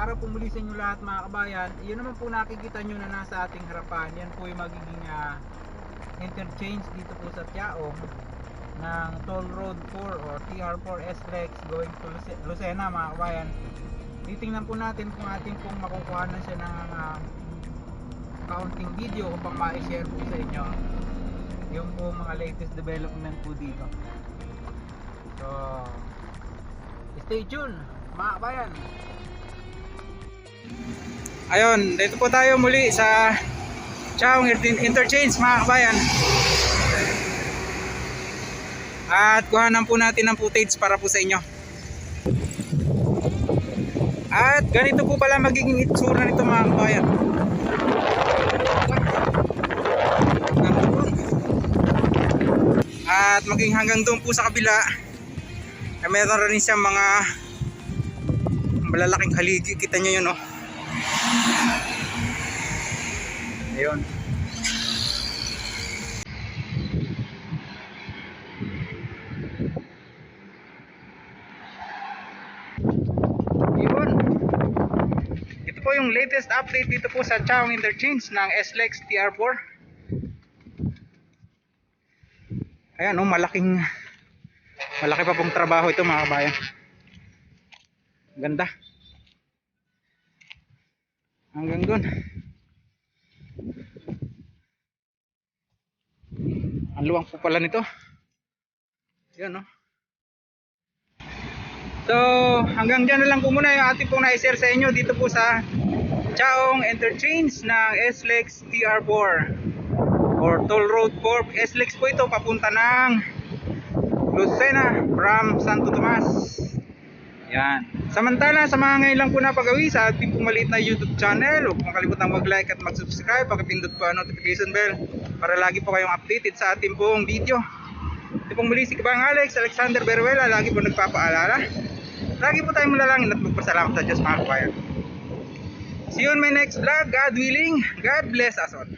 araw po muli sa inyo lahat mga kabayan. Yun naman po nakikita nyo na nasa ating harapan. Yan po yung magiging interchange dito po sa Tiaong ng Toll Road 4 or TR4 SLEX going to Lucena mga kabayan. Titingnan po natin kung ating pong makukuhanan siya ng counting video upang ma-share po sa inyo yung po mga latest development po dito. So stay tuned mga kabayan. Ayun, dito po tayo muli sa Tiaong Interchange mga kabayan. At kuhanan po natin ng footage para po sa inyo. At ganito po pala magiging itsura nito mga kabayan. At maging hanggang doon po sa kabila ay meron rin siyang mga malalaking haligi. Kita nyo yun, oh. Ayun. Ayun. Ito po yung latest update dito po sa Tiaong Interchange ng SLEX TR4. Ayan, oh, malaki pa pong trabaho ito mga kabayan. Ganda. Hanggang doon. Ang luwang po pala nito. Yan, no? So hanggang dyan na lang po muna yung ating pong na-share sa inyo dito po sa Tiaong Interchange ng SLEX TR4 or Toll Road 4. SLEX po ito papunta ng Lucena from Santo Tomas. Yan. Samantala sa mga ngayon lang po napagawi sa ating pong maliit na YouTube channel, huwag pong kalimutang mag-like at mag-subscribe, pakipindot po ang notification bell para lagi po kayong updated sa ating pong video. Ito pong muli si Kabang Alex Alexander Beruela, lagi po nagpapaalala, lagi po tayong malalangin at magpasalamat sa Diyos mga kabayan. See you on my next vlog. God willing, God bless us all.